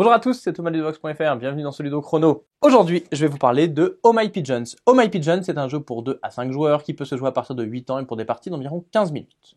Bonjour à tous, c'est Thomas de Ludovox.fr, bienvenue dans ce Ludo Chrono. Aujourd'hui, je vais vous parler de Oh My Pigeons. Oh My Pigeons, c'est un jeu pour 2 à 5 joueurs qui peut se jouer à partir de 8 ans et pour des parties d'environ 15 minutes.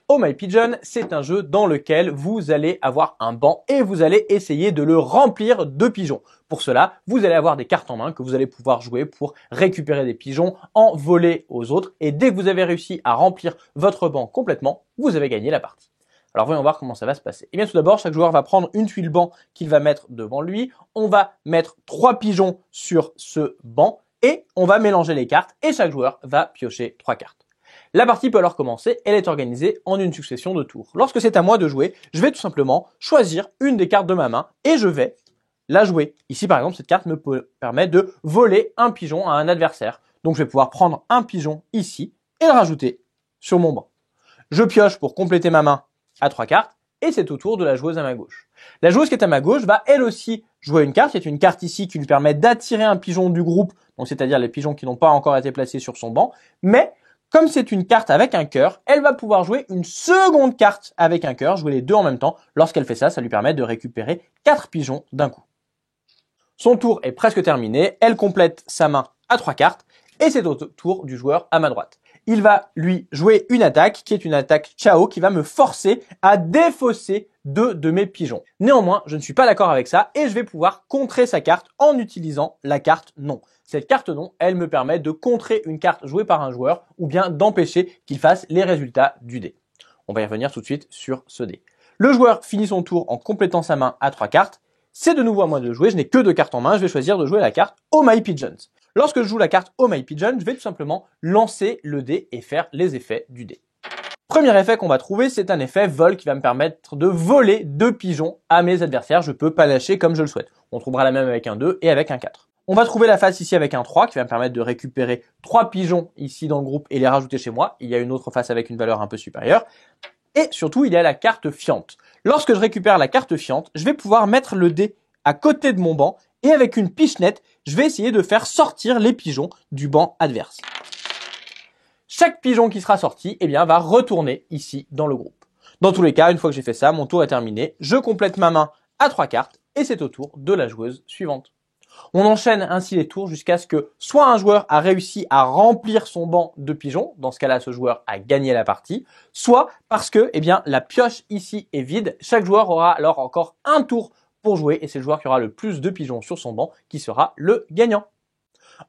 Oh My Pigeon, c'est un jeu dans lequel vous allez avoir un banc et vous allez essayer de le remplir de pigeons. Pour cela, vous allez avoir des cartes en main que vous allez pouvoir jouer pour récupérer des pigeons, en voler aux autres et dès que vous avez réussi à remplir votre banc complètement, vous avez gagné la partie. Alors voyons voir comment ça va se passer. Et bien tout d'abord, chaque joueur va prendre une tuile banc qu'il va mettre devant lui. On va mettre 3 pigeons sur ce banc et on va mélanger les cartes et chaque joueur va piocher 3 cartes. La partie peut alors commencer, elle est organisée en une succession de tours. Lorsque c'est à moi de jouer, je vais tout simplement choisir une des cartes de ma main et je vais la jouer. Ici par exemple, cette carte me permet de voler un pigeon à un adversaire. Donc je vais pouvoir prendre un pigeon ici et le rajouter sur mon banc. Je pioche pour compléter ma main à 3 cartes, et c'est au tour de la joueuse à ma gauche. La joueuse qui est à ma gauche va elle aussi jouer une carte, qui est une carte ici qui lui permet d'attirer un pigeon du groupe, donc c'est-à-dire les pigeons qui n'ont pas encore été placés sur son banc, mais comme c'est une carte avec un cœur, elle va pouvoir jouer une seconde carte avec un cœur, jouer les deux en même temps. Lorsqu'elle fait ça, ça lui permet de récupérer 4 pigeons d'un coup. Son tour est presque terminé, elle complète sa main à 3 cartes, et c'est au tour du joueur à ma droite. Il va lui jouer une attaque qui est une attaque Chao qui va me forcer à défausser 2 de mes pigeons. Néanmoins, je ne suis pas d'accord avec ça et je vais pouvoir contrer sa carte en utilisant la carte non. Cette carte non, elle me permet de contrer une carte jouée par un joueur ou bien d'empêcher qu'il fasse les résultats du dé. On va y revenir tout de suite sur ce dé. Le joueur finit son tour en complétant sa main à 3 cartes. C'est de nouveau à moi de jouer, je n'ai que 2 cartes en main, je vais choisir de jouer la carte Oh My Pigeons. Lorsque je joue la carte Oh My Pigeon, je vais tout simplement lancer le dé et faire les effets du dé. Premier effet qu'on va trouver, c'est un effet vol qui va me permettre de voler 2 pigeons à mes adversaires. Je peux panacher comme je le souhaite. On trouvera la même avec un 2 et avec un 4. On va trouver la face ici avec un 3 qui va me permettre de récupérer 3 pigeons ici dans le groupe et les rajouter chez moi. Il y a une autre face avec une valeur un peu supérieure. Et surtout, il y a la carte fiante. Lorsque je récupère la carte fiante, je vais pouvoir mettre le dé à côté de mon banc et avec une pichenette, je vais essayer de faire sortir les pigeons du banc adverse. Chaque pigeon qui sera sorti, eh bien, va retourner ici dans le groupe. Dans tous les cas, une fois que j'ai fait ça, mon tour est terminé. Je complète ma main à 3 cartes et c'est au tour de la joueuse suivante. On enchaîne ainsi les tours jusqu'à ce que soit un joueur a réussi à remplir son banc de pigeons, dans ce cas-là, ce joueur a gagné la partie, soit parce que, eh bien, la pioche ici est vide. Chaque joueur aura alors encore un tour pour jouer et c'est le joueur qui aura le plus de pigeons sur son banc qui sera le gagnant.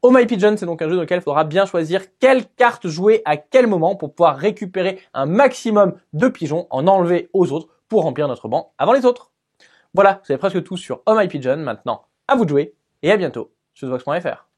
Oh My Pigeon, c'est donc un jeu dans lequel il faudra bien choisir quelle carte jouer à quel moment pour pouvoir récupérer un maximum de pigeons, en enlever aux autres pour remplir notre banc avant les autres. Voilà, vous savez presque tout sur Oh My Pigeon. Maintenant, à vous de jouer et à bientôt sur Ludovox.fr.